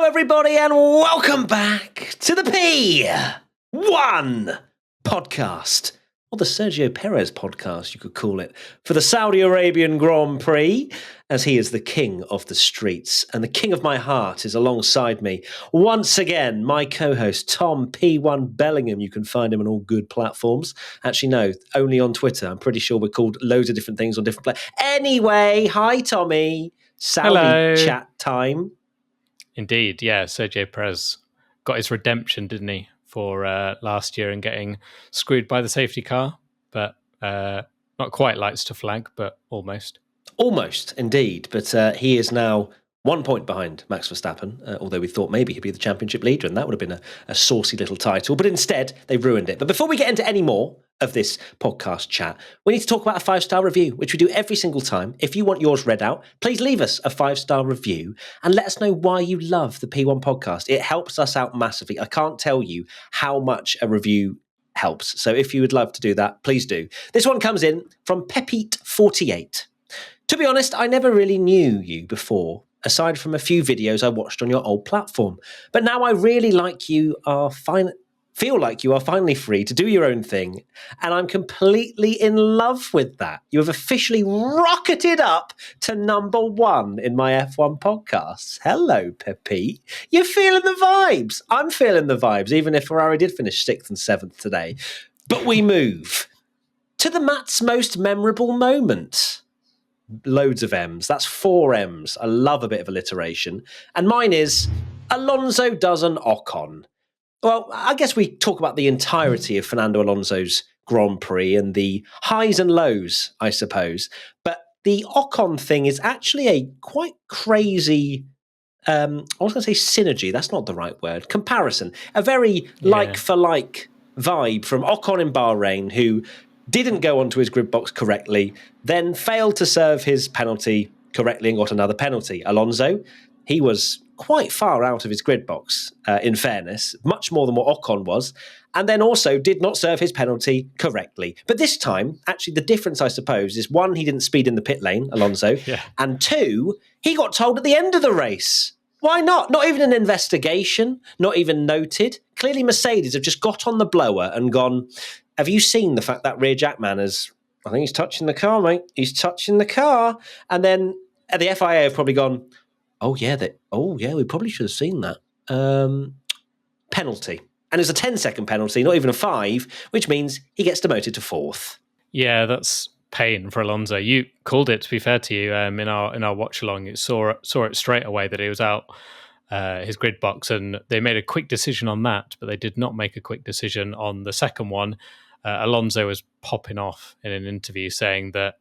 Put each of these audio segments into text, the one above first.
everybody, and welcome back to the P1 podcast, or the Sergio Pérez podcast, you could call it, for the Saudi Arabian Grand Prix, as he is the king of the streets, and the king of my heart is alongside me. Once again, my co-host, Tom P1 Bellingham. You can find him on all good platforms. Actually, no, only on Twitter. I'm pretty sure we're called loads of different things on different platforms. Anyway, hi, Tommy. Saudi Hello. chat time. Indeed, yeah. Sergio Pérez got his redemption, didn't he, for last year and getting screwed by the safety car, but not quite lights to flag, but almost. Almost, indeed. But he is now 1 point behind Max Verstappen, although we thought maybe he'd be the championship leader, and that would have been a saucy little title. But instead, they ruined it. But before we get into any more of this podcast chat, we need to talk about a 5-star review, which we do every single time. If you want yours read out, please leave us a 5-star review and let us know why you love the P1 podcast. It helps us out massively. I can't tell you how much a review helps. So if you would love to do that, please do. This one comes in from Pepite48. To be honest, I never really knew you before, aside from a few videos I watched on your old platform. But now I really feel like you are finally free to do your own thing, and I'm completely in love with that. You have officially rocketed up to number 1 in my F1 podcasts. Hello, Pepe. You're feeling the vibes. I'm feeling the vibes, even if Ferrari did finish 6th and 7th today. But we move to the Matt's most memorable moment. Loads of M's. That's 4 M's. I love a bit of alliteration. And mine is Alonso does an Ocon. Well, I guess we talk about the entirety of Fernando Alonso's Grand Prix and the highs and lows, I suppose. But the Ocon thing is actually a quite crazy, I was going to say synergy. That's not the right word. Comparison. A very like-for-like vibe from Ocon in Bahrain, who didn't go onto his grid box correctly, then failed to serve his penalty correctly and got another penalty. Alonso, he was quite far out of his grid box, in fairness, much more than what Ocon was, and then also did not serve his penalty correctly. But this time, actually, the difference, I suppose, is 1, he didn't speed in the pit lane, Alonso, and 2, he got told at the end of the race. Why not? Not even an investigation, not even noted. Clearly, Mercedes have just got on the blower and gone, have you seen the fact that rear jack man is, I think he's touching the car, mate. He's touching the car. And then the FIA have probably gone, we probably should have seen that. Penalty. And it's a 10-second penalty, not even a 5, which means he gets demoted to 4th. Yeah, that's pain for Alonso. You called it, to be fair to you, in our watch along. You saw it straight away that he was out his grid box, and they made a quick decision on that, but they did not make a quick decision on the second one. Alonso was popping off in an interview saying that,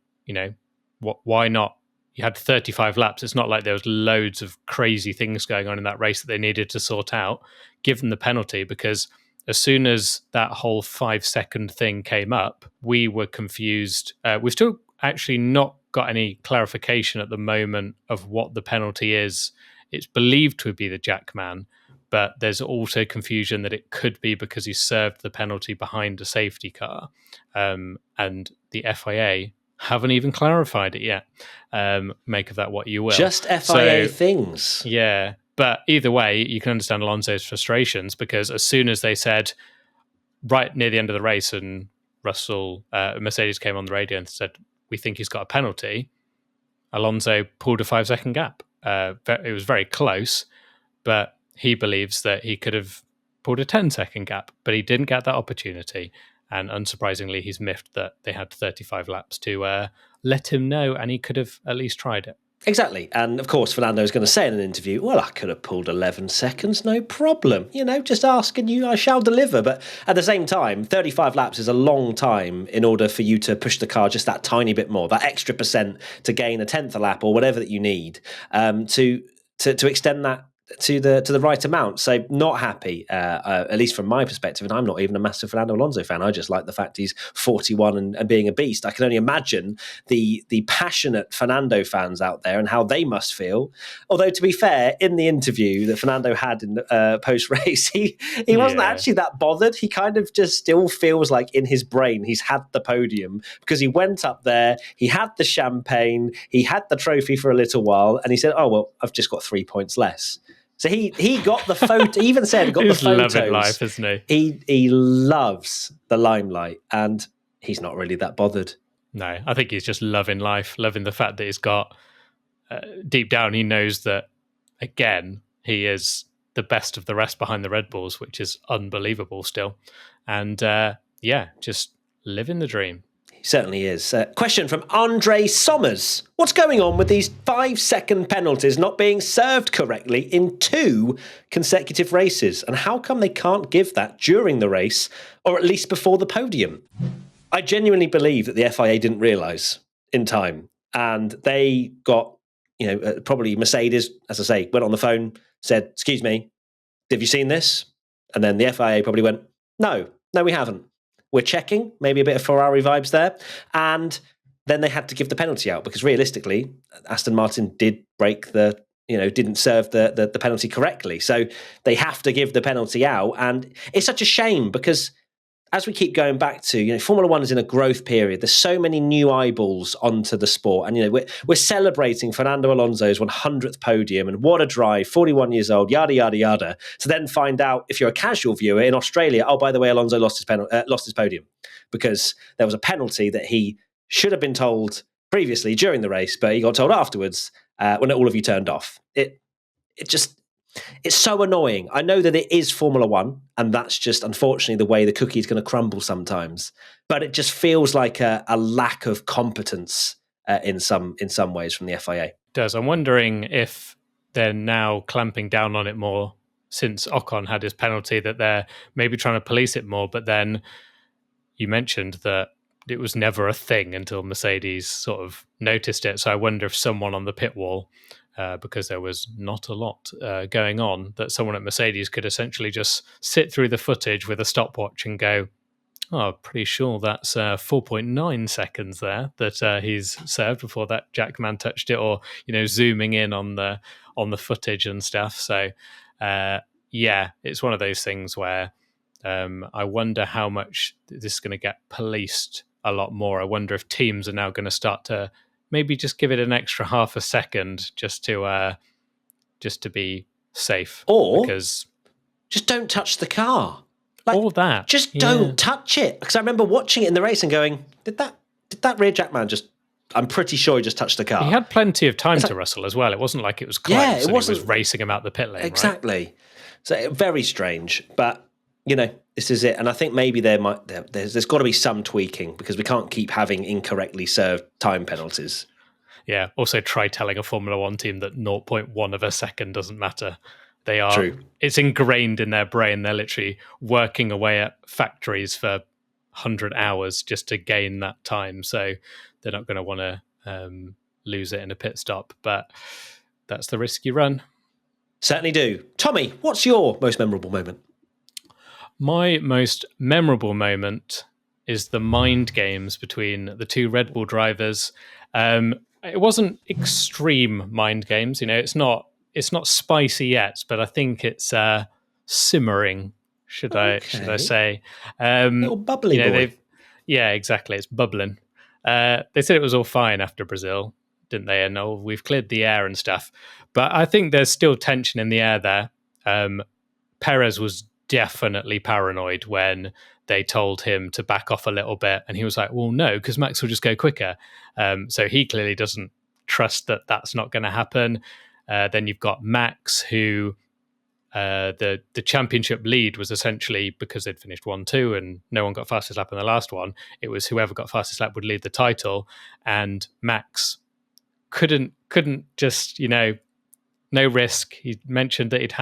why not? You had 35 laps. It's not like there was loads of crazy things going on in that race that they needed to sort out, given the penalty, because as soon as that whole 5-second thing came up, we were confused. We've still actually not got any clarification at the moment of what the penalty is. It's believed to be the jackman, but there's also confusion that it could be because he served the penalty behind a safety car. And the FIA haven't even clarified it yet. Make of that what you will. Just FIA things. Yeah. But either way, you can understand Alonso's frustrations, because as soon as they said, right near the end of the race, and Mercedes came on the radio and said, we think he's got a penalty, Alonso pulled a 5-second gap. It was very close, but he believes that he could have pulled a 10-second gap, but he didn't get that opportunity. And unsurprisingly, he's miffed that they had 35 laps to let him know, and he could have at least tried it. Exactly. And of course, Fernando is going to say in an interview, well, I could have pulled 11 seconds, no problem. Just asking you, I shall deliver. But at the same time, 35 laps is a long time in order for you to push the car just that tiny bit more, that extra percent to gain a 10th a lap or whatever that you need to extend that to the right amount. So not happy, at least from my perspective, and I'm not even a massive Fernando Alonso fan. I just like the fact he's 41 and being a beast. I can only imagine the passionate Fernando fans out there and how they must feel. Although, to be fair, in the interview that Fernando had in post-race, he wasn't actually that bothered. He kind of just still feels like in his brain he's had the podium, because he went up there, he had the champagne, he had the trophy for a little while, and he said, oh, well, I've just got 3 points less. So he got the photo. He even said he got He's the photos. loving life, isn't he? He loves the limelight, and he's not really that bothered. No, I think he's just loving life, loving the fact that he's got. Deep down, he knows that again he is the best of the rest behind the Red Bulls, which is unbelievable still. And just living the dream. He certainly is. Question from Andre Sommers. What's going on with these 5-second penalties not being served correctly in 2 consecutive races? And how come they can't give that during the race, or at least before the podium? I genuinely believe that the FIA didn't realise in time. And they got, probably Mercedes, as I say, went on the phone, said, excuse me, have you seen this? And then the FIA probably went, no, we haven't. We're checking, maybe a bit of Ferrari vibes there. And then they had to give the penalty out because realistically, Aston Martin did break didn't serve the penalty correctly. So they have to give the penalty out. And it's such a shame because as we keep going back to, Formula One is in a growth period. There's so many new eyeballs onto the sport. And, we're celebrating Fernando Alonso's 100th podium. And what a drive, 41 years old, yada, yada, yada. To then find out, if you're a casual viewer in Australia, oh, by the way, Alonso lost his podium because there was a penalty that he should have been told previously during the race, but he got told afterwards when all of you turned off. It's so annoying. I know that it is Formula One, and that's just unfortunately the way the cookie is going to crumble sometimes. But it just feels like a lack of competence in some ways from the FIA. It does. I'm wondering if they're now clamping down on it more since Ocon had his penalty, that they're maybe trying to police it more. But then you mentioned that it was never a thing until Mercedes sort of noticed it. So I wonder if someone on the pit wall, because there was not a lot going on, that someone at Mercedes could essentially just sit through the footage with a stopwatch and go, oh, pretty sure that's 4.9 seconds there that he's served before that Jackman touched it, or zooming in on the footage and stuff. So it's one of those things where I wonder how much this is going to get policed a lot more. I wonder if teams are now going to start to maybe just give it an extra half a second just to be safe, or because just don't touch the car. All that, just don't touch it. Because I remember watching it in the race and going, did that rear Jackman just? I'm pretty sure he just touched the car. He had plenty of time to Russell as well. It wasn't like it was close. Yeah, it wasn't. He was racing him out the pit lane. Exactly. Right? So very strange, but this is it. And I think maybe there's got to be some tweaking because we can't keep having incorrectly served time penalties. Yeah. Also, try telling a Formula One team that 0.1 of a second doesn't matter. They are. True. It's ingrained in their brain. They're literally working away at factories for 100 hours just to gain that time. So they're not going to want to lose it in a pit stop. But that's the risk you run. Certainly do. Tommy, what's your most memorable moment? My most memorable moment is the mind games between the 2 Red Bull drivers. It wasn't extreme mind games, it's not spicy yet, but I think it's simmering. Should I say? Little bubbly boy. Yeah, exactly. It's bubbling. They said it was all fine after Brazil, didn't they? And we've cleared the air and stuff. But I think there's still tension in the air there. Perez was definitely paranoid when they told him to back off a little bit, and he was like, well, no, because Max will just go quicker. So he clearly doesn't trust that that's not going to happen. Then you've got Max, who the championship lead was essentially because they'd finished 1-2 and no one got fastest lap in the last one. It was whoever got fastest lap would lead the title, and Max couldn't just, no risk. He mentioned that he'd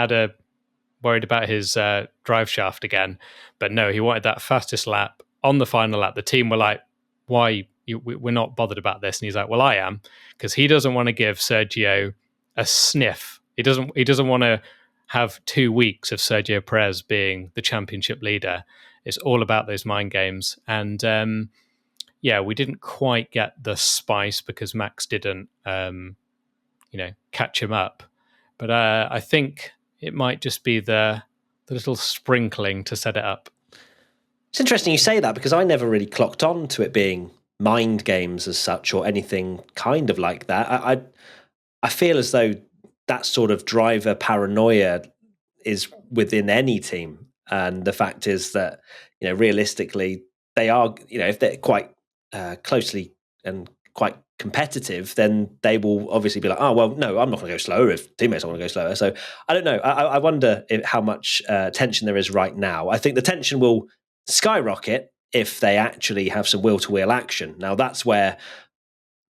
worried about his drive shaft again, but no, he wanted that fastest lap on the final lap. The team were like, why? We're not bothered about this. And he's like, well, I am, because he doesn't want to give Sergio a sniff. He doesn't want to have 2 weeks of Sergio Perez being the championship leader. It's all about those mind games. And we didn't quite get the spice because Max didn't, catch him up. But I think it might just be the little sprinkling to set it up. It's interesting you say that because I never really clocked on to it being mind games as such or anything kind of like that. I feel as though that sort of driver paranoia is within any team. And the fact is that, realistically, they are, if they're quite closely and quite competitive, then they will obviously be like, oh, well, no, I'm not going to go slower if teammates want to go slower. So I don't know. I wonder how much tension there is right now. I think the tension will skyrocket if they actually have some wheel-to-wheel action. Now, that's where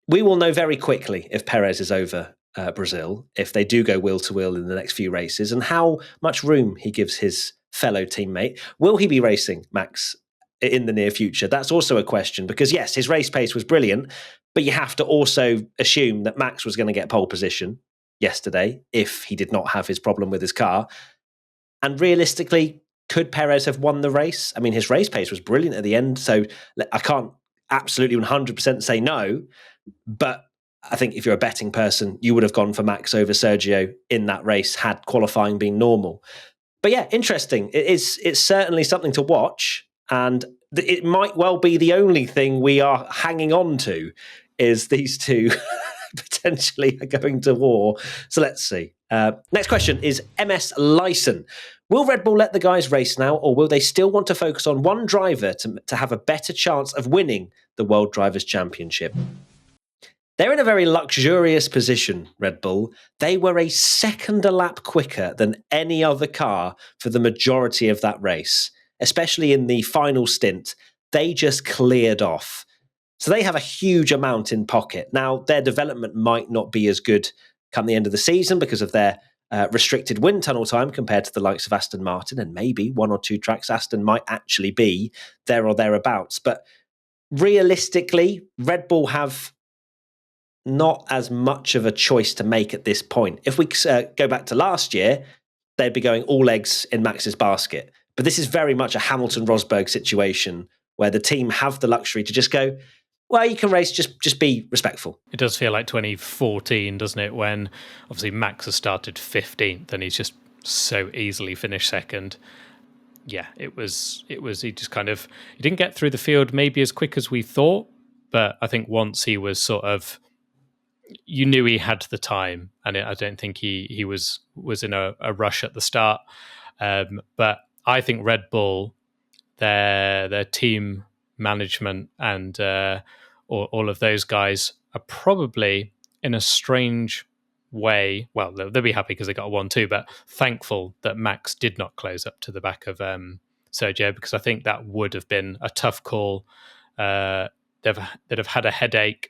we will know very quickly if Perez is over Brazil, if they do go wheel-to-wheel in the next few races, and how much room he gives his fellow teammate. Will he be racing Max in the near future? That's also a question, because yes, his race pace was brilliant, but you have to also assume that Max was going to get pole position yesterday if he did not have his problem with his car. And realistically, could Perez have won the race? I mean, his race pace was brilliant at the end, so I can't absolutely 100% say no, but I think if you're a betting person, you would have gone for Max over Sergio in that race had qualifying been normal. But yeah, interesting. It's certainly something to watch, and it might well be the only thing we are hanging on to is these two potentially are going to war. So let's see. Next question is MS Lyson. Will Red Bull let the guys race now, or will they still want to focus on one driver to have a better chance of winning the World Drivers' Championship? They're in a very luxurious position, Red Bull. They were a second a lap quicker than any other car for the majority of that race, especially in the final stint. They just cleared off. So they have a huge amount in pocket. Now, their development might not be as good come the end of the season because of their restricted wind tunnel time compared to the likes of Aston Martin, and maybe one or two tracks Aston might actually be there or thereabouts. But realistically, Red Bull have not as much of a choice to make at this point. If we go back to last year, they'd be going all eggs in Max's basket. But this is very much a Hamilton-Rosberg situation where the team have the luxury to just go, well, you can race, just be respectful. It does feel like 2014, doesn't it, when obviously Max has started 15th and he's just so easily finished second. Yeah, it was he just kind of, he didn't get through the field maybe as quick as we thought, but I think once he was sort of, you knew he had the time, and I don't think he was in a rush at the start. But I think Red Bull, their team management and all of those guys are probably in a strange way. Well, they'll be happy because they got a 1-2, but thankful that Max did not close up to the back of Sergio, because I think that would have been a tough call. They'd have had a headache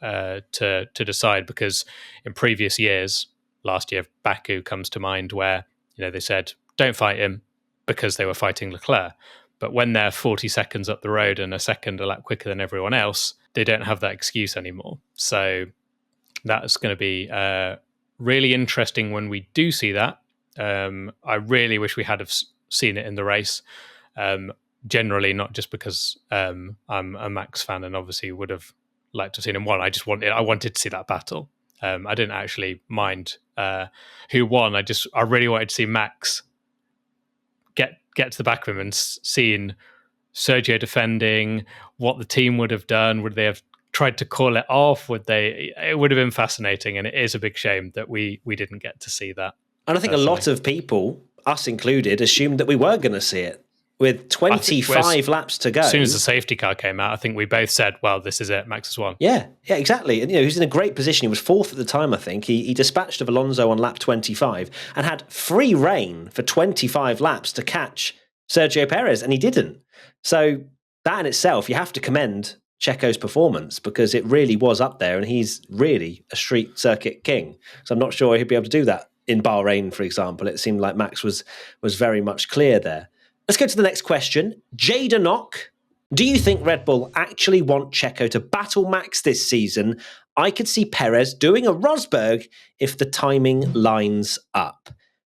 to decide, because in previous years, last year Baku comes to mind, where they said don't fight him because they were fighting Leclerc, but when they're 40 seconds up the road and a second a lap quicker than everyone else, they don't have that excuse anymore. So that's going to be really interesting when we do see that. I really wish we had have seen it in the race. Generally, not just because I'm a Max fan and obviously would have liked to have seen him won. I wanted to see that battle. I didn't actually mind who won. I really wanted to see Max get to the back of him and seeing Sergio defending, what the team would have done. Would they have tried to call it off? It would have been fascinating, and it is a big shame that we didn't get to see that. And I think a lot of people, us included, assumed that we were going to see it. With 25 laps to go. As soon as the safety car came out, I think we both said, well, this is it, Max has won. Yeah, exactly. And he's in a great position. He was fourth at the time, I think. He dispatched of Alonso on lap 25 and had free reign for 25 laps to catch Sergio Pérez, and he didn't. So that in itself, you have to commend Checo's performance, because it really was up there, and he's really a street circuit king. So I'm not sure he'd be able to do that in Bahrain, for example. It seemed like Max was very much clear there. Let's go to the next question. Jada Knock. Do you think Red Bull actually want Checo to battle Max this season? I could see Perez doing a Rosberg if the timing lines up.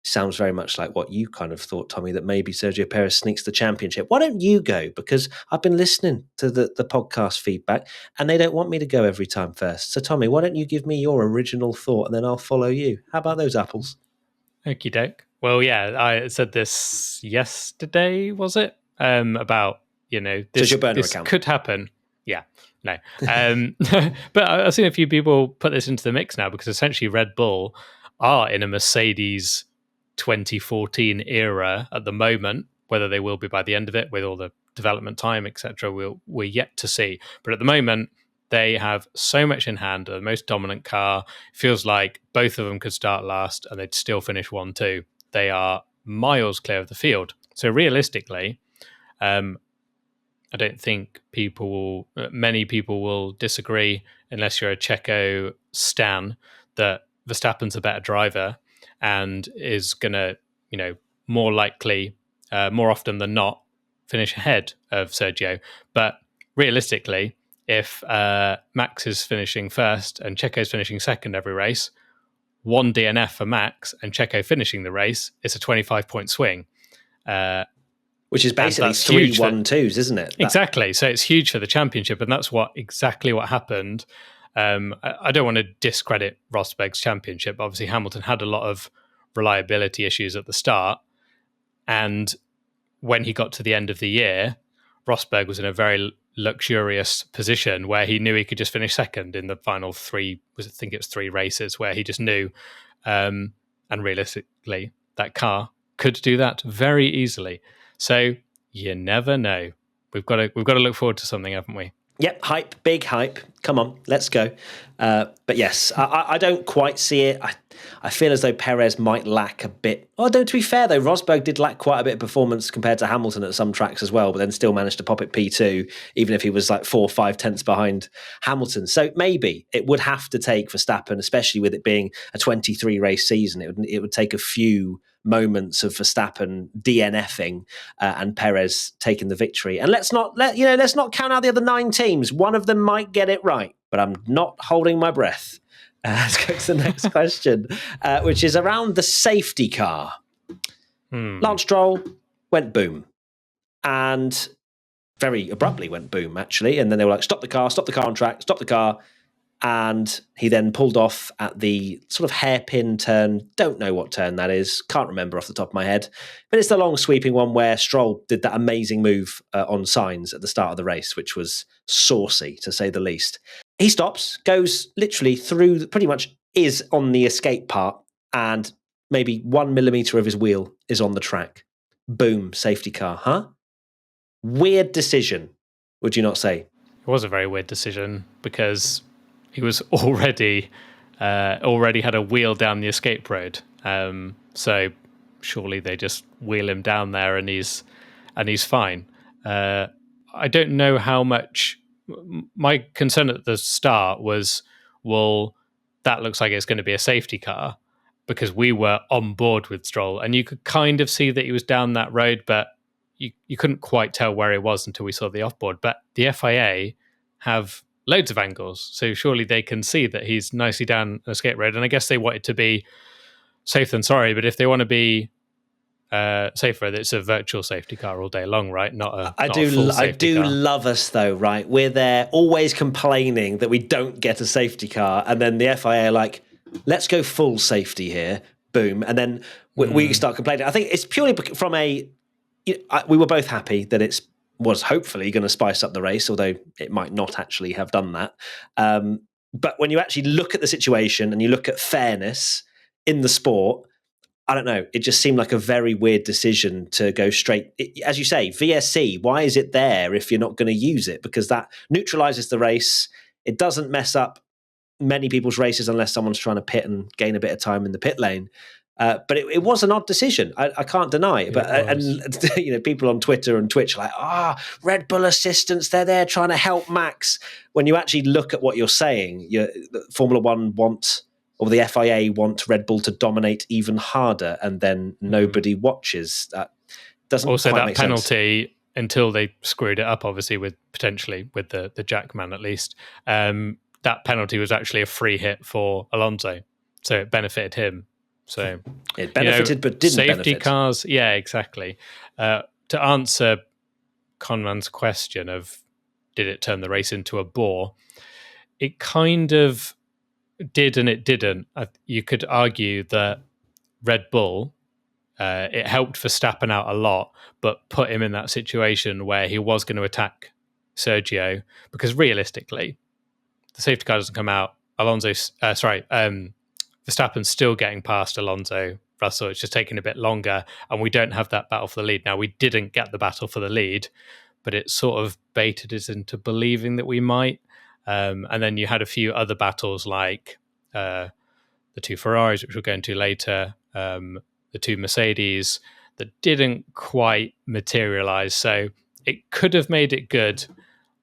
Sounds very much like what you kind of thought, Tommy, that maybe Sergio Perez sneaks the championship. Why don't you go? Because I've been listening to the podcast feedback and they don't want me to go every time first. So, Tommy, why don't you give me your original thought and then I'll follow you? How about those apples? Okie doke. Well, yeah, I said this yesterday, was it? About, this account could happen. Yeah, no. But I've seen a few people put this into the mix now, because essentially Red Bull are in a Mercedes 2014 era at the moment. Whether they will be by the end of it with all the development time, etc., we're yet to see. But at the moment, they have so much in hand, the most dominant car. It feels like both of them could start last and they'd still finish 1-2. They are miles clear of the field. So realistically, I don't think many people will disagree, unless you're a Checo stan, that Verstappen's a better driver and is going to, more likely, more often than not, finish ahead of Sergio. But realistically, if Max is finishing first and Checo's finishing second every race, one DNF for Max and Checo finishing the race, it's a 25-point swing. Which is basically 3 1-2s, isn't it? Exactly. So it's huge for the championship, and that's exactly what happened. I don't want to discredit Rosberg's championship. Obviously, Hamilton had a lot of reliability issues at the start, and when he got to the end of the year, Rosberg was in a very luxurious position where he knew he could just finish second in the final three races, where he just knew, and realistically, that car could do that very easily. So you never know. We've got to look forward to something, haven't we? Yep, hype, big hype. Come on, let's go. But yes, I don't quite see it. I feel as though Perez might lack a bit. Although, to be fair, though, Rosberg did lack quite a bit of performance compared to Hamilton at some tracks as well, but then still managed to pop it P2, even if he was like 4 or 5 tenths behind Hamilton. So maybe it would have to take Verstappen, especially with it being a 23 race season, it would take a few moments of Verstappen DNFing and Perez taking the victory. And let's not count out the other 9 teams. One of them might get it right, but I'm not holding my breath. Let's go to the next question, which is around the safety car. Lance Stroll went boom, and very abruptly went boom, actually. And then they were like, stop the car on track, stop the car. And he then pulled off at the sort of hairpin turn. Don't know what turn that is. Can't remember off the top of my head. But it's the long sweeping one where Stroll did that amazing move on Sainz at the start of the race, which was saucy, to say the least. He stops, goes literally through, pretty much is on the escape part, and maybe 1 millimeter of his wheel is on the track. Boom, safety car, huh? Weird decision, would you not say? It was a very weird decision because he was already had a wheel down the escape road. So surely they just wheel him down there and he's fine. I don't know how much. My concern at the start was, well, that looks like it's going to be a safety car, because we were on board with Stroll and you could kind of see that he was down that road, but you couldn't quite tell where he was until we saw the offboard. But the FIA have loads of angles, so surely they can see that he's nicely down an escape road. And I guess they want it to be safe than sorry, but if they want to be safer, it's a virtual safety car all day long, right? Not a full safety car. Love us though, right? We're there always complaining that we don't get a safety car, and then the FIA are like, let's go full safety here, boom, and then we start complaining. I think it's purely from we were both happy that it was hopefully going to spice up the race, although it might not actually have done that. But when you actually look at the situation and you look at fairness in the sport, I don't know. It just seemed like a very weird decision to go straight. As you say, VSC, why is it there if you're not going to use it? Because that neutralizes the race. It doesn't mess up many people's races unless someone's trying to pit and gain a bit of time in the pit lane. But it was an odd decision. I can't deny it. But and people on Twitter and Twitch are like, Red Bull assistants, they're there trying to help Max. When you actually look at what you're saying, Formula One or the FIA want Red Bull to dominate even harder, and then nobody watches. That doesn't also quite that make penalty sense. Until they screwed it up, obviously with the Jackman at least. That penalty was actually a free hit for Alonso, so it benefited him. So it benefited, but didn't safety benefit. Cars, yeah, exactly. To answer Conran's question of did it turn the race into a bore, it kind of did and it didn't. You could argue that Red Bull, it helped Verstappen out a lot, but put him in that situation where he was going to attack Sergio, because realistically, the safety car doesn't come out. Verstappen Verstappen's still getting past Alonso, Russell. It's just taking a bit longer, and we don't have that battle for the lead. Now, we didn't get the battle for the lead, but it sort of baited us into believing that we might. And then you had a few other battles like the two Ferraris, which we'll go into later, the two Mercedes, that didn't quite materialize. So it could have made it good.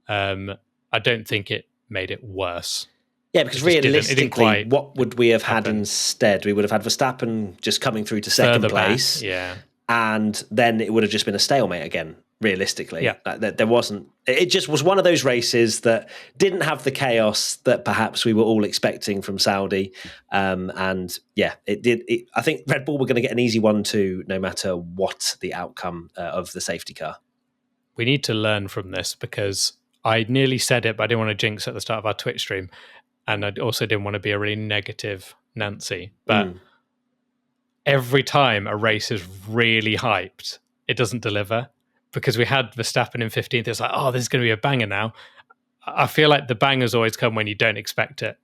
I don't think it made it worse. Yeah, because realistically, what would we have had instead? We would have had Verstappen just coming through to second place. Yeah. And then it would have just been a stalemate again, realistically. Yeah. There wasn't... It just was one of those races that didn't have the chaos that perhaps we were all expecting from Saudi. And yeah, it did. I think Red Bull were going to get an easy 1-2 no matter what the outcome of the safety car. We need to learn from this, because I nearly said it, but I didn't want to jinx at the start of our Twitch stream. And I also didn't want to be a really negative Nancy. But every time a race is really hyped, it doesn't deliver. Because we had Verstappen in 15th, it's like, oh, this is going to be a banger now. I feel like the bangers always come when you don't expect it.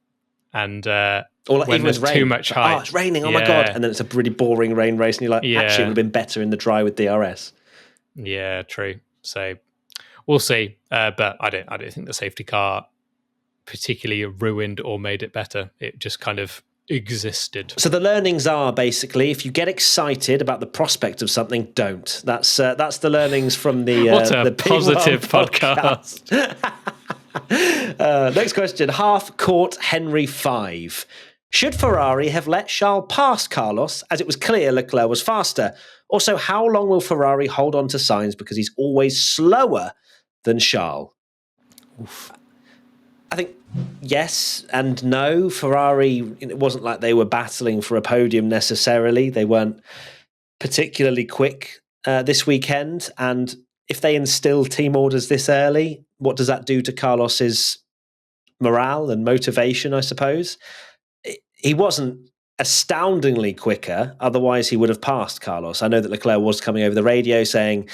And or like when there's too much hype. Oh, it's raining, oh my God. And then it's a really boring rain race, and you're like, actually, it would have been better in the dry with DRS. Yeah, true. So we'll see. But I don't think the safety car particularly ruined or made it better. It just kind of existed. So the learnings are basically, if you get excited about the prospect of something, don't. That's the learnings from the what a the positive podcast. Next question. Half Court Henry 5. Should Ferrari have let Charles pass Carlos, as it was clear Leclerc was faster? Also, how long will Ferrari hold on to Sainz because he's always slower than Charles? Oof. I think yes and no. Ferrari, it wasn't like they were battling for a podium necessarily. They weren't particularly quick this weekend. And if they instill team orders this early, what does that do to Carlos's morale and motivation, I suppose? He wasn't astoundingly quicker. Otherwise, he would have passed Carlos. I know that Leclerc was coming over the radio saying,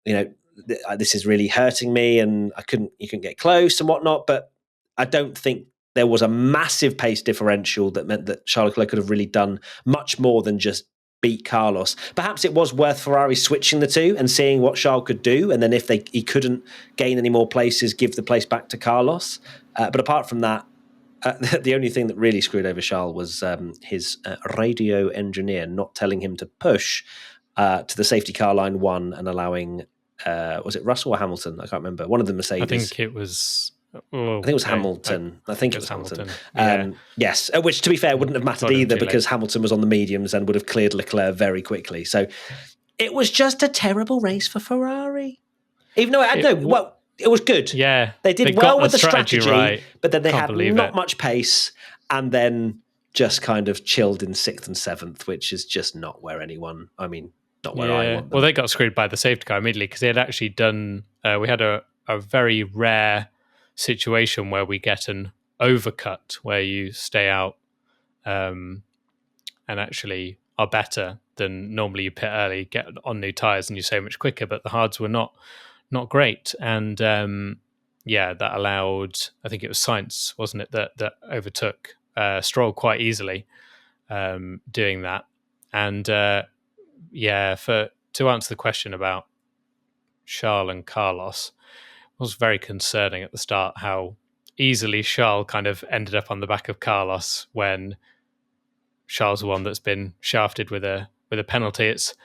this is really hurting me and you couldn't get close and whatnot. But I don't think there was a massive pace differential that meant that Charles Leclerc could have really done much more than just beat Carlos. Perhaps it was worth Ferrari switching the two and seeing what Charles could do, and then if he couldn't gain any more places, give the place back to Carlos. But apart from that, the only thing that really screwed over Charles was his radio engineer not telling him to push to the safety car line 1 and allowing, was it Russell or Hamilton? I can't remember. One of the Mercedes. I think it was... I think it was Hamilton. I think it was Hamilton. Yeah. Yes, which to be fair wouldn't have mattered either because Hamilton was on the mediums and would have cleared Leclerc very quickly. So it was just a terrible race for Ferrari. Even though it was good. Yeah, they did well with the strategy, right. But then they had not much pace, and then just kind of chilled in 6th and 7th, which is just not where anyone. I mean, not where I want them. Well, they got screwed by the safety car immediately because they had actually done. We had a very rare situation where we get an overcut where you stay out and actually are better than normally. You pit early, get on new tyres, and you're so much quicker. But the hards were not great, and that allowed, I think it was Sainz, wasn't it, that overtook Stroll quite easily doing that. And to answer the question about Charles and Carlos, was very concerning at the start how easily Charles kind of ended up on the back of Carlos when Charles is the one that's been shafted with a penalty. It's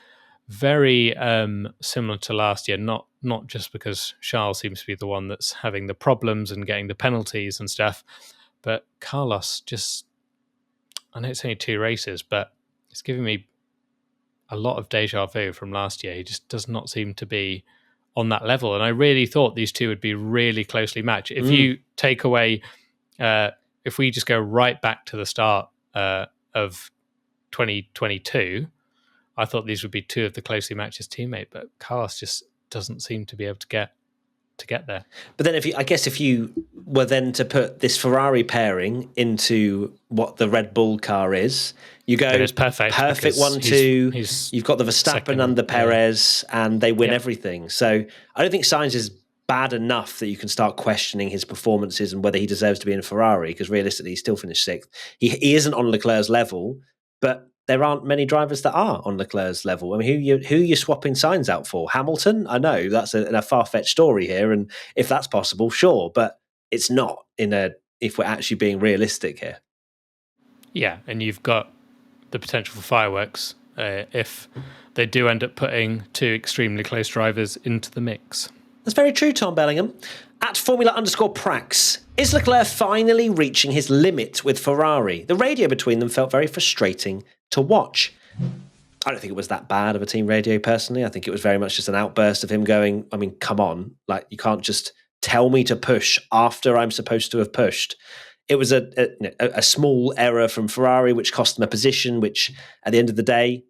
very similar to last year, not just because Charles seems to be the one that's having the problems and getting the penalties and stuff, but Carlos just, I know it's only 2 races, but it's giving me a lot of deja vu from last year. He just does not seem to be on that level. And I really thought these two would be really closely matched. If you take away, if we just go right back to the start of 2022, I thought these would be 2 of the closely matched teammates, but Carlos just doesn't seem to be able to get there. But then if you were then to put this Ferrari pairing into what the Red Bull car is, you go it's perfect 1-2. You've got the Verstappen and the Perez, and they win everything. So I don't think Sainz is bad enough that you can start questioning his performances and whether he deserves to be in a Ferrari, because realistically, he still finished 6th. He isn't on Leclerc's level, but there aren't many drivers that are on Leclerc's level. I mean, who are you swapping signs out for? Hamilton? I know that's a far-fetched story here, and if that's possible, sure, but it's not if we're actually being realistic here. Yeah, and you've got the potential for fireworks if they do end up putting 2 extremely close drivers into the mix. That's very true, Tom Bellingham. At Formula_Prax, is Leclerc finally reaching his limit with Ferrari? The radio between them felt very frustrating to watch. I don't think it was that bad of a team radio, personally. I think it was very much just an outburst of him going, I mean, come on. Like, you can't just tell me to push after I'm supposed to have pushed. It was a small error from Ferrari, which cost them a position, which at the end of the day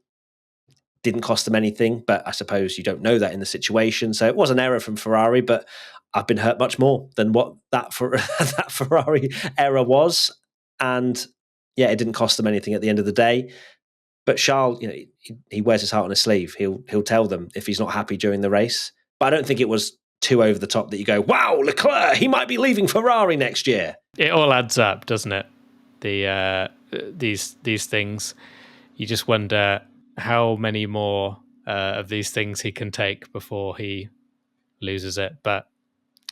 didn't cost them anything. But I suppose you don't know that in the situation. So it was an error from Ferrari, but I've been hurt much more than what that Ferrari error was. And yeah, it didn't cost them anything at the end of the day. But Charles, he wears his heart on his sleeve. He'll tell them if he's not happy during the race. But I don't think it was too over the top that you go, wow, Leclerc, he might be leaving Ferrari next year. It all adds up, doesn't it? These things. You just wonder how many more of these things he can take before he loses it. But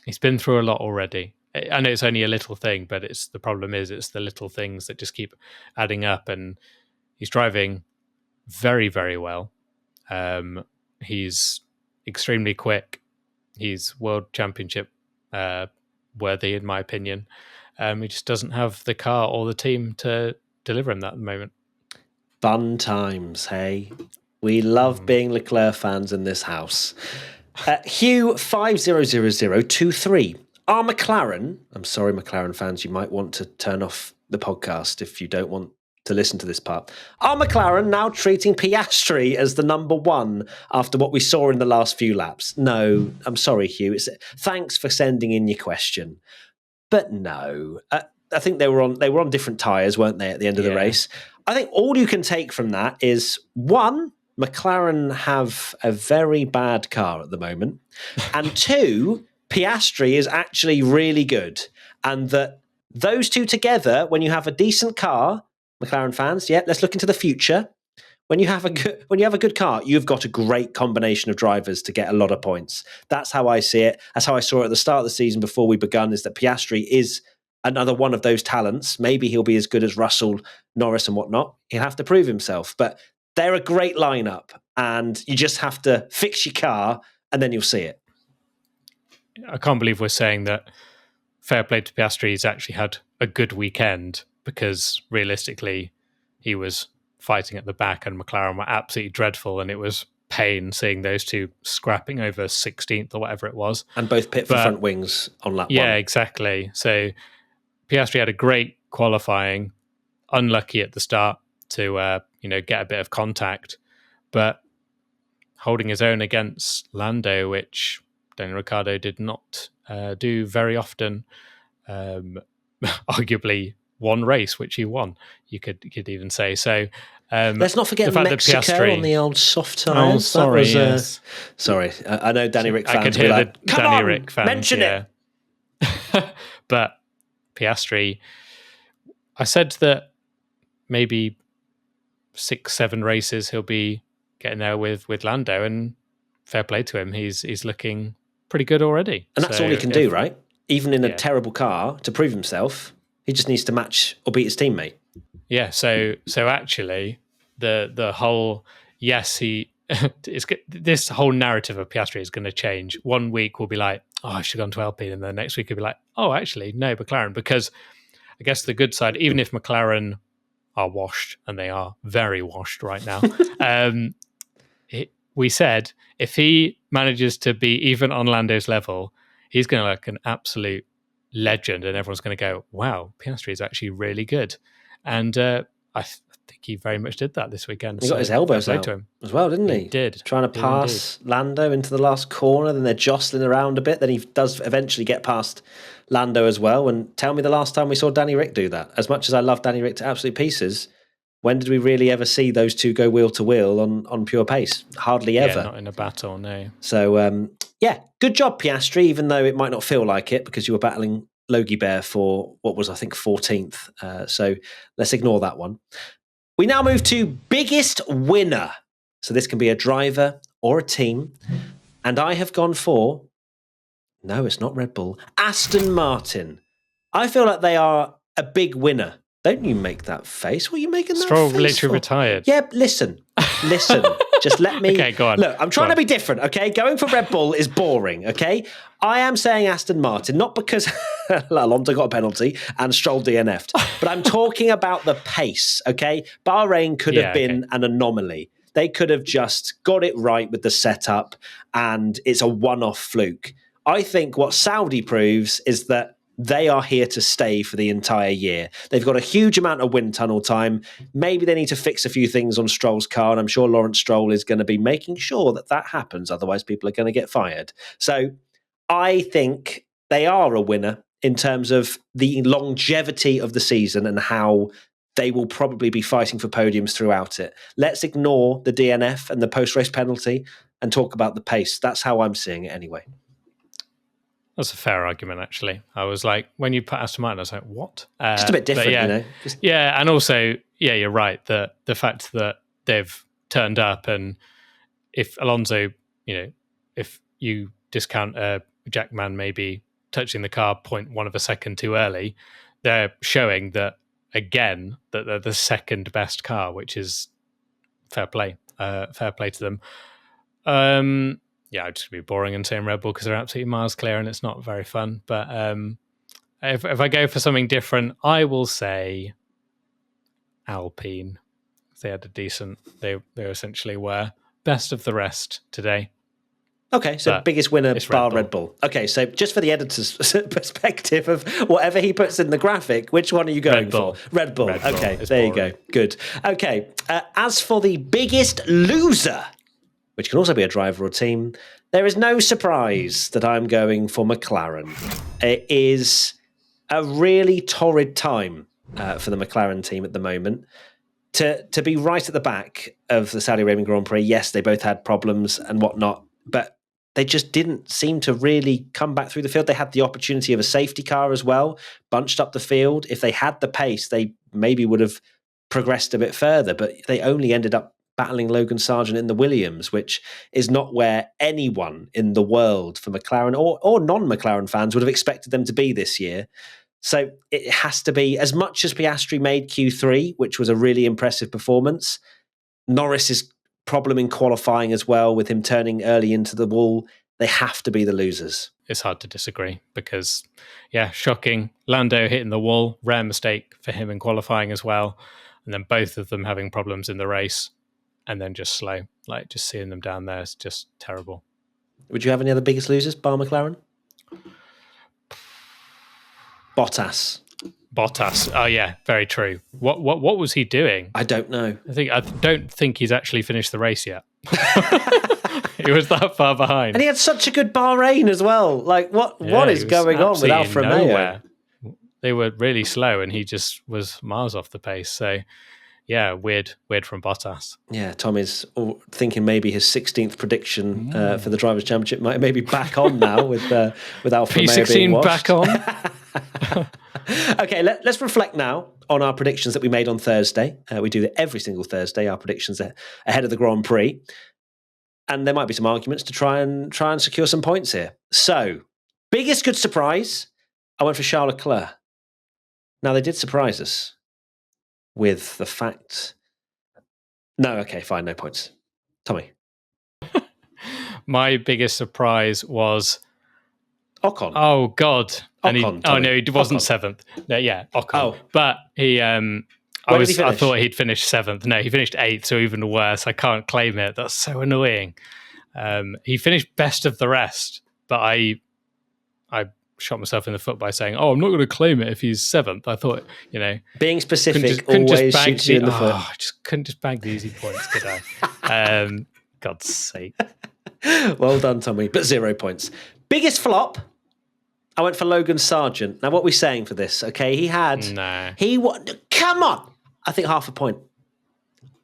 he's been through a lot already. I know it's only a little thing, but the problem is it's the little things that just keep adding up. And he's driving very, very well. He's extremely quick. He's world championship worthy, in my opinion. He just doesn't have the car or the team to deliver him that at the moment. Fun times, hey? We love being Leclerc fans in this house. Hugh 500023. Are McLaren, I'm sorry, McLaren fans, you might want to turn off the podcast if you don't want to listen to this part. Are McLaren now treating Piastri as the number 1 after what we saw in the last few laps? No, I'm sorry, Hugh. Thanks for sending in your question. But no, I think they were on different tyres, weren't they, at the end of the race? I think all you can take from that is, 1, McLaren have a very bad car at the moment, and 2, Piastri is actually really good, and that those two together, when you have a decent car, McLaren fans, let's look into the future. When you have a good car, you've got a great combination of drivers to get a lot of points. That's how I see it. That's how I saw it at the start of the season before we begun, is that Piastri is another one of those talents. Maybe he'll be as good as Russell, Norris and whatnot. He'll have to prove himself. But they're a great lineup, and you just have to fix your car and then you'll see it. I can't believe we're saying that fair play to Piastri. He's actually had a good weekend, because realistically he was fighting at the back and McLaren were absolutely dreadful, and it was pain seeing those two scrapping over 16th or whatever it was. And both pit for front wings on lap 1. Yeah, exactly. So Piastri had a great qualifying, unlucky at the start to get a bit of contact, but holding his own against Lando, which Daniel Ricciardo did not do very often. Arguably one race which he won, you could even say. So let's not forget Mexico Piastri, on the old soft tyres. Oh, sorry, yes. Sorry, I know Danny Rick fans. I could hear the Danny Rick fans. Mention it. But Piastri, I said that maybe 6-7 races he'll be getting there with Lando, and fair play to him. He's looking pretty good already. And that's all he can do, right? Even in a terrible car, to prove himself, he just needs to match or beat his teammate. Yeah, so actually, the whole this whole narrative of Piastri is going to change. One week we'll be like, oh, I should have gone to Alpine, and the next week he'll be like, oh, actually, no, McLaren. Because I guess the good side, even if McLaren are washed, and they are very washed right now, we said if he manages to be even on Lando's level, he's going to look an absolute legend, and everyone's going to go, wow, Piastri is actually really good. And I think he very much did that this weekend. He got his elbows out to him as well, didn't he? He did. Trying to pass Lando into the last corner, then they're jostling around a bit, then he does eventually get past Lando as well. And tell me the last time we saw Danny Rick do that. As much as I love Danny Rick to absolute pieces, When did we really ever see those two go wheel to wheel on pure pace? Hardly ever. Yeah, not in a battle, no. So, good job, Piastri, even though it might not feel like it because you were battling Logie Bear for what was, I think, 14th. So let's ignore that one. We now move to biggest winner. So this can be a driver or a team. And I have gone for, no, it's not Red Bull, Aston Martin. I feel like they are a big winner. Don't you make that face? What are you making that Stroll face literally for? retired. Yeah, listen. Just let me... Okay, go on. Look, I'm trying to be different, okay? Going for Red Bull is boring, okay? I am saying Aston Martin, not because Alonso got a penalty and Stroll DNF'd, but I'm talking about the pace, okay? Bahrain could have been an anomaly. They could have just got it right with the setup and it's a one-off fluke. I think what Saudi proves is that they are here to stay for the entire year. They've got a huge amount of wind tunnel time. Maybe they need to fix a few things on Stroll's car, and I'm sure Lawrence Stroll is going to be making sure that happens. Otherwise, people are going to get fired. So I think they are a winner in terms of the longevity of the season and how they will probably be fighting for podiums throughout it. Let's ignore the DNF and the post-race penalty and talk about the pace. That's how I'm seeing it anyway. That's a fair argument, actually. I was like, when you put Aston Martin, I was like, what? Just a bit different, yeah, you know? Yeah, and also, yeah, you're right. The fact that they've turned up, and if Alonso, if you discount Jackman maybe touching the car 0.1 of a second too early, they're showing that, again, that they're the second best car, which is fair play. Fair play to them. Yeah, I'd just be boring and saying Red Bull because they're absolutely miles clear and it's not very fun. But if I go for something different, I will say Alpine. They had a decent. They essentially were best of the rest today. Okay, so biggest winner bar Red Bull. Okay, so just for the editor's perspective of whatever he puts in the graphic, which one are you going for? Red Bull. Okay, there you go. Good. Okay, as for the biggest loser, which can also be a driver or team, there is no surprise that I'm going for McLaren. It is a really torrid time for the McLaren team at the moment. To be right at the back of the Saudi Arabian Grand Prix, yes, they both had problems and whatnot, but they just didn't seem to really come back through the field. They had the opportunity of a safety car as well, bunched up the field. If they had the pace, they maybe would have progressed a bit further, but they only ended up battling Logan Sargent in the Williams, which is not where anyone in the world for McLaren or non-McLaren fans would have expected them to be this year. So it has to be, as much as Piastri made Q3, which was a really impressive performance, Norris's problem in qualifying as well, with him turning early into the wall, they have to be the losers. It's hard to disagree because, yeah, shocking. Lando hitting the wall, rare mistake for him in qualifying as well. And then both of them having problems in the race and then just slow. Like, just seeing them down there is just terrible. Would you have any other biggest losers, bar McLaren? Bottas. Oh yeah, very true. What was he doing? I don't know. I don't think he's actually finished the race yet. He was that far behind, and he had such a good Bahrain as well. Like, what is going on with Alfa Romeo? They were really slow, and he just was miles off the pace. So, yeah, weird from Bottas. Yeah, Tom is thinking maybe his 16th prediction for the Drivers' Championship might maybe back on now with Alfa Romeo being washed. P16 back on. Okay, let's reflect now on our predictions that we made on Thursday. We do it every single Thursday, our predictions ahead of the Grand Prix. And there might be some arguments to try and secure some points here. So, biggest good surprise, I went for Charles Leclerc. Now, they did surprise us with the fact... No, okay, fine, no points. Tommy. My biggest surprise was... Ocon. Oh, God. Ocon, no, he wasn't Ocon. Seventh. No, yeah, Ocon. Oh. But he... I thought he'd finished seventh. No, he finished eighth, so even worse. I can't claim it. That's so annoying. He finished best of the rest, but I shot myself in the foot by saying, "Oh, I'm not going to claim it if he's seventh." I thought, being specific always shoots you in the foot. I just couldn't just bag the easy points, could I? God's sake. Well done, Tommy, but 0 points. Biggest flop. I went for Logan Sargent. Now, what are we saying for this? Okay, he had... No. Come on! I think half a point.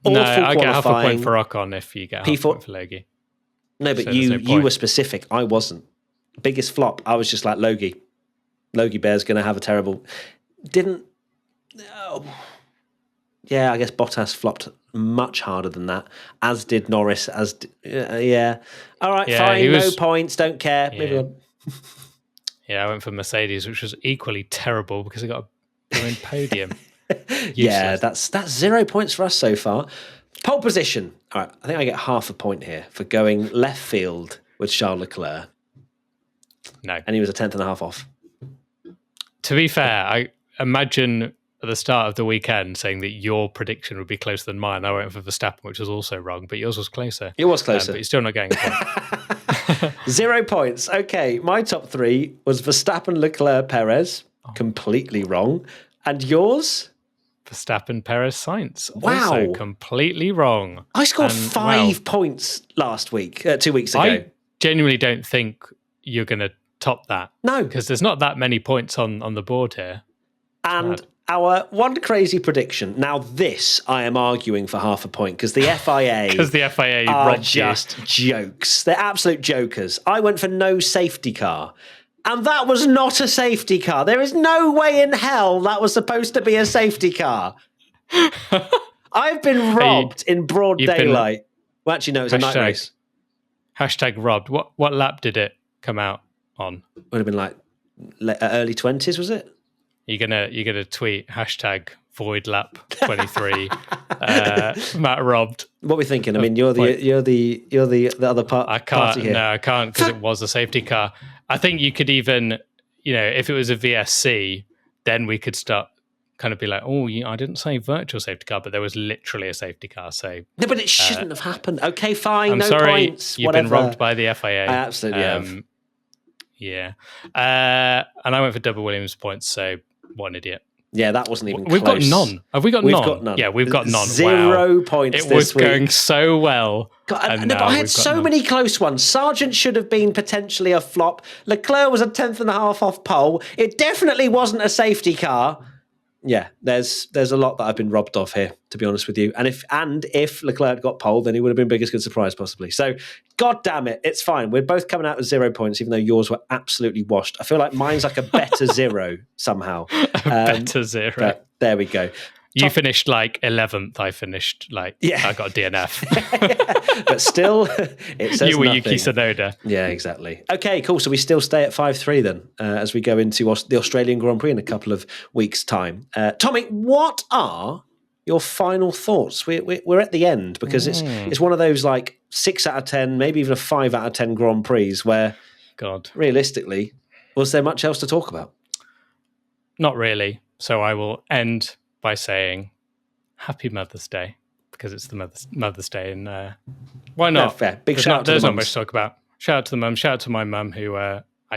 No, awful I get half a point qualifying. for Ocon if you get half a point for Logie. No, but So you were specific. I wasn't. Biggest flop. I was just like Logie Bear's going to have a terrible. Didn't. Oh. Yeah, I guess Bottas flopped much harder than that, as did Norris. Yeah. All right, fine. No points. Don't care. Yeah. Moving on. Yeah, I went for Mercedes, which was equally terrible because I got a blooming podium. Yeah, that's 0 points for us so far. Pole position. All right, I think I get half a point here for going left field with Charles Leclerc. No. And he was a 10th and a half off. To be fair, I imagine at the start of the weekend saying that your prediction would be closer than mine. I went for Verstappen, which was also wrong, but yours was closer. It was closer. But you're still not getting a point. 0 points. Okay, my top three was Verstappen, Leclerc, Perez. Completely wrong. And yours? Verstappen, Perez, Sainz. Wow. Also completely wrong. I scored 5 points last week, 2 weeks ago. I genuinely don't think you're going to top that. No. Because there's not that many points on the board here. And our one crazy prediction. Now this, I am arguing for half a point because the FIA because the FIA are just jokes. They're absolute jokers. I went for no safety car. And that was not a safety car. There is no way in hell that was supposed to be a safety car. I've been robbed in broad daylight. Well, actually, no, it was a night race. Hashtag robbed. What lap did it come out on? Would have been like early 20s, was it? You're gonna tweet hashtag void lap 23. Matt robbed. What are we thinking? I mean, you're the other part. I can't. Party here. No, I can't because it was a safety car. I think you could even, if it was a VSC, then we could start kind of be like, oh, I didn't say virtual safety car, but there was literally a safety car. So no, but it shouldn't have happened. Okay, fine. I'm no sorry, points. You've been robbed by the FIA. I absolutely have. Yeah. And I went for double Williams points. So what an idiot. Yeah, that wasn't even We've close. got none. Have we got We've none? got none. Yeah, we've got none. 0 points It was going so well. God, but I had so many close ones. Sargent should have been potentially a flop. Leclerc was a 10th and a half off pole. It definitely wasn't a safety car. Yeah, there's a lot that I've been robbed of here, to be honest with you. And if Leclerc had got pole, then he would have been biggest good surprise possibly. So, God damn it, it's fine. We're both coming out with 0 points, even though yours were absolutely washed. I feel like mine's like a better zero somehow. Better zero. But there we go. You finished like 11th. I finished I got a DNF. But still, it says you were nothing. Yuki Tsunoda. Yeah, exactly. Okay, cool. So we still stay at 5-3 then, as we go into the Australian Grand Prix in a couple of weeks' time. Tommy, what are your final thoughts? We're at the end because it's one of those like 6 out of 10, maybe even a 5 out of 10 Grand Prix where, God, realistically, was there much else to talk about? Not really. So I will end by saying Happy Mother's Day because it's the Mother's Day, and why not? No, fair. Big shout out to the There's not mums. much to talk about. Shout out to the mum. Shout out to my mum who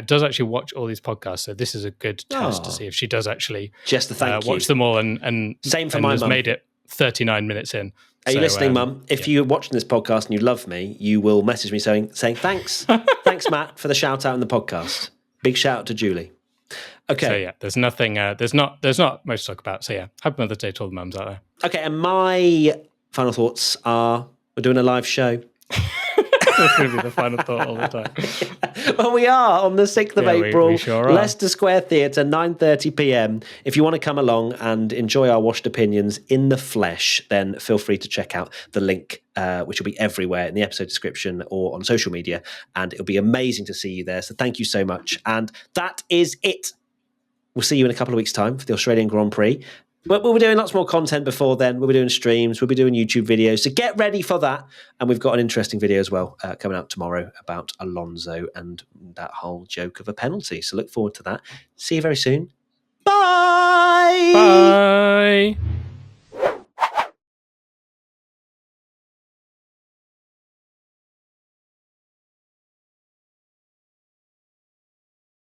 does actually watch all these podcasts. So this is a good test to see if she does actually just to thank you. Watch them all and same for and my has mum. made it 39 minutes in. Are you listening, Mum? If you're watching this podcast and you love me, you will message me saying thanks, thanks, Matt, for the shout out in the podcast. Big shout out to Julie. Okay. So yeah, there's nothing. There's not much to talk about. So yeah, Happy Mother's Day to all the mums out there. Okay, and my final thoughts are: we're doing a live show. That's going to be the final thought all the time. Well, we are on the 6th of April, we sure are. Leicester Square Theatre, 9:30 p.m. If you want to come along and enjoy our washed opinions in the flesh, then feel free to check out the link, which will be everywhere in the episode description or on social media, and it'll be amazing to see you there. So thank you so much. And that is it. We'll see you in a couple of weeks' time for the Australian Grand Prix. But we'll be doing lots more content before then. We'll be doing streams. We'll be doing YouTube videos. So get ready for that. And we've got an interesting video as well coming out tomorrow about Alonso and that whole joke of a penalty. So look forward to that. See you very soon. Bye. Bye.